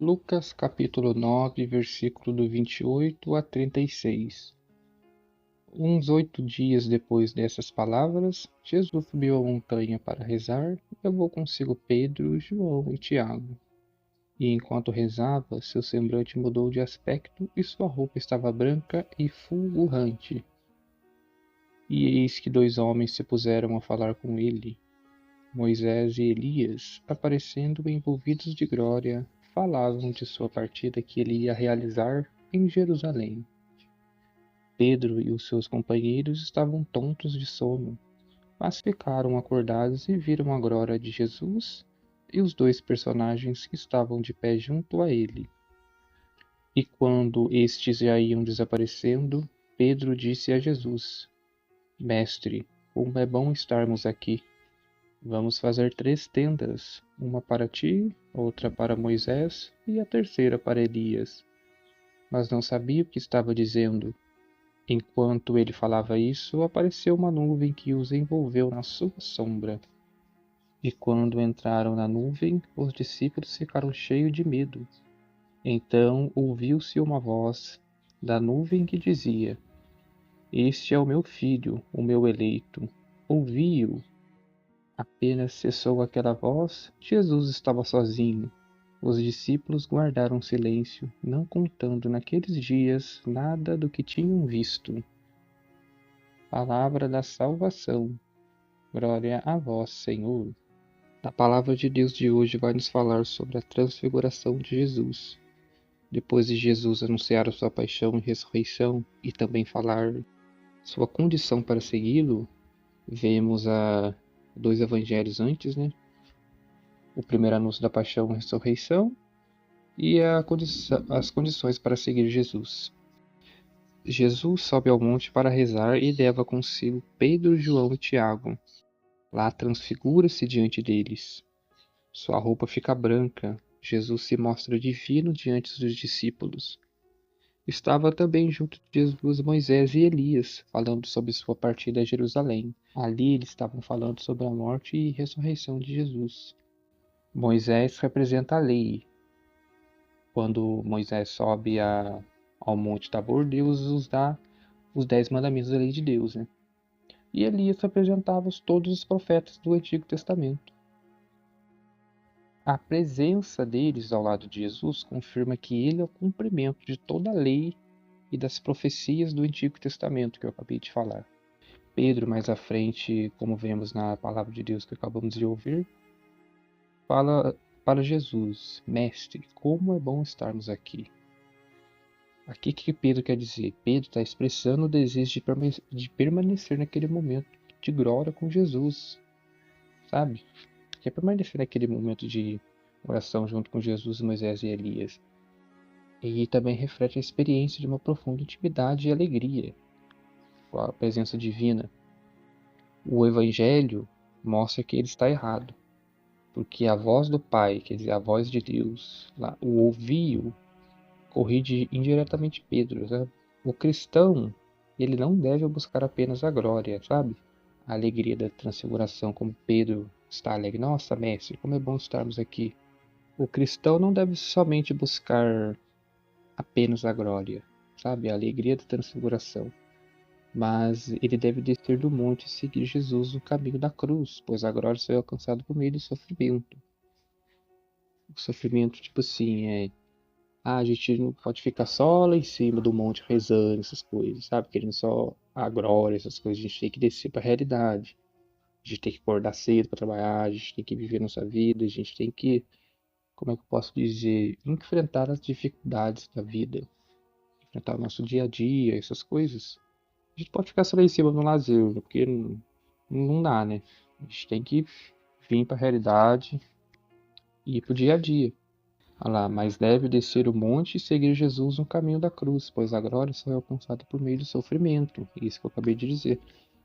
Lucas capítulo 9, versículo do 28 a 36. Uns 8 dias depois dessas palavras, Jesus subiu a montanha para rezar e levou consigo Pedro, João e Tiago. E enquanto rezava, seu semblante mudou de aspecto e sua roupa estava branca e fulgurante. E eis que 2 homens se puseram a falar com ele, Moisés e Elias, aparecendo envolvidos de glória, falavam de sua partida que ele ia realizar em Jerusalém. Pedro e os seus companheiros estavam tontos de sono, mas ficaram acordados e viram a glória de Jesus e os 2 personagens que estavam de pé junto a ele. E quando estes já iam desaparecendo, Pedro disse a Jesus: Mestre, como é bom estarmos aqui. Vamos fazer 3 tendas, uma para ti, outra para Moisés e a terceira para Elias. Mas não sabia o que estava dizendo. Enquanto ele falava isso, apareceu uma nuvem que os envolveu na sua sombra. E quando entraram na nuvem, os discípulos ficaram cheios de medo. Então ouviu-se uma voz da nuvem que dizia: Este é o meu filho, o meu eleito. Ouvi-o. Apenas cessou aquela voz, Jesus estava sozinho. Os discípulos guardaram silêncio, não contando naqueles dias nada do que tinham visto. Palavra da salvação. Glória a vós, Senhor. A palavra de Deus de hoje vai nos falar sobre a transfiguração de Jesus. Depois de Jesus anunciar a sua paixão e ressurreição e também falar sua condição para segui-lo, vemos a 2 evangelhos antes, né? O primeiro anúncio da paixão e ressurreição e as condições para seguir Jesus. Jesus sobe ao monte para rezar e leva consigo Pedro, João e Tiago. Lá transfigura-se diante deles. Sua roupa fica branca. Jesus se mostra divino diante dos discípulos. Estava também junto de Jesus Moisés e Elias, falando sobre sua partida a Jerusalém. Ali eles estavam falando sobre a morte e ressurreição de Jesus. Moisés representa a lei. Quando Moisés sobe ao Monte Tabor, Deus nos dá os 10 mandamentos da lei de Deus, né? E Elias representava todos os profetas do Antigo Testamento. A presença deles ao lado de Jesus confirma que ele é o cumprimento de toda a lei e das profecias do Antigo Testamento que eu acabei de falar. Pedro, mais à frente, como vemos na palavra de Deus que acabamos de ouvir, fala para Jesus: Mestre, como é bom estarmos aqui. Aqui que Pedro quer dizer? Pedro está expressando o desejo de permanecer naquele momento de glória com Jesus, sabe? Quer permanecer naquele momento de oração junto com Jesus, Moisés e Elias. E também reflete a experiência de uma profunda intimidade e alegria com a presença divina. O Evangelho mostra que ele está errado, porque a voz do Pai, quer dizer, a voz de Deus, lá, o ouviu, corrige indiretamente Pedro, sabe? O cristão, ele não deve buscar apenas a glória, sabe? A alegria da transfiguração, como Pedro está alegre. Nossa, mestre, como é bom estarmos aqui. O cristão não deve somente buscar apenas a glória, sabe? A alegria da transfiguração. Mas ele deve descer do monte e seguir Jesus no caminho da cruz, pois a glória será alcançada por meio do sofrimento. O sofrimento, tipo assim, a gente não pode ficar só lá em cima do monte rezando essas coisas, sabe? Querendo só a glória, essas coisas. A gente tem que descer para a realidade. A gente tem que acordar cedo para trabalhar, a gente tem que viver nossa vida, a gente tem que, como é que eu posso dizer, enfrentar as dificuldades da vida, enfrentar o nosso dia a dia, essas coisas. A gente pode ficar só lá em cima no lazer, né? Porque não dá, né? A gente tem que vir para a realidade e ir para o dia a dia. Olha lá, mas deve descer o monte e seguir Jesus no caminho da cruz, pois a glória só é alcançada por meio do sofrimento. Isso que eu acabei de dizer.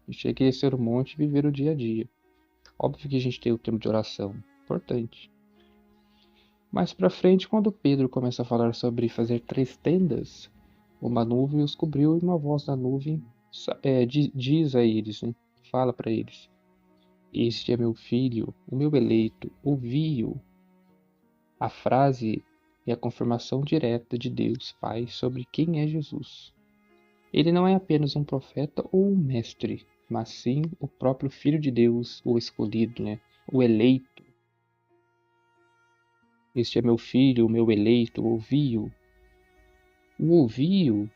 A gente tem que descer o monte e viver o dia a dia. Óbvio que a gente tem o tempo de oração, importante. Mais pra frente, quando Pedro começa a falar sobre fazer 3 tendas, uma nuvem os cobriu e uma voz da nuvem diz a eles, né? Fala para eles: Este é meu filho, o meu eleito, ouvi-o. A frase e a confirmação direta de Deus Pai sobre quem é Jesus. Ele não é apenas um profeta ou um mestre, mas sim o próprio Filho de Deus, o escolhido, né? O eleito. Este é meu filho, o meu eleito, ouvi-o. O ouvi-o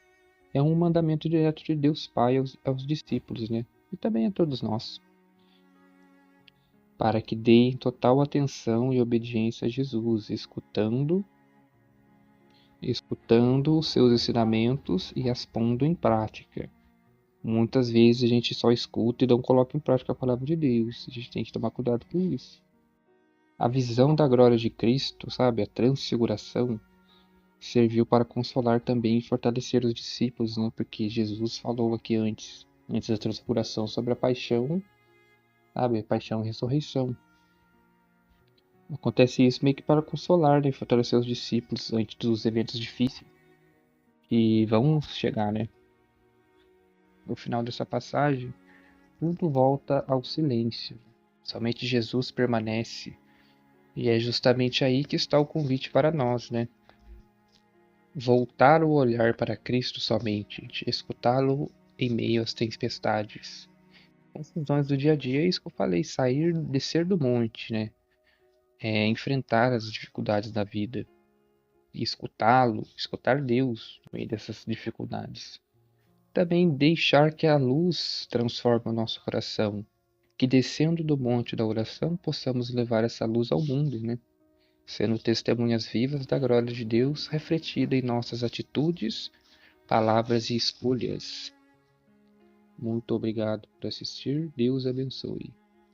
é um mandamento direto de Deus Pai aos discípulos, né? E também a todos nós, para que deem total atenção e obediência a Jesus, escutando os seus ensinamentos e as pondo em prática. Muitas vezes a gente só escuta e não coloca em prática a palavra de Deus. A gente tem que tomar cuidado com isso. A visão da glória de Cristo, sabe, a transfiguração, serviu para consolar também e fortalecer os discípulos, né? Porque Jesus falou aqui antes da transfiguração, sobre a paixão, sabe, a paixão e ressurreição. Acontece isso meio que para consolar, né, e fortalecer os discípulos antes dos eventos difíceis que vão chegar, né? No final dessa passagem, tudo volta ao silêncio. Somente Jesus permanece. E é justamente aí que está o convite para nós, né? Voltar o olhar para Cristo somente, escutá-lo em meio às tempestades. Confusões do dia a dia, é isso que eu falei, descer do monte, né? Enfrentar as dificuldades da vida e escutá-lo, escutar Deus no meio dessas dificuldades. Também deixar que a luz transforme o nosso coração, que descendo do monte da oração possamos levar essa luz ao mundo, né? Sendo testemunhas vivas da glória de Deus refletida em nossas atitudes, palavras e escolhas. Muito obrigado por assistir. Deus abençoe.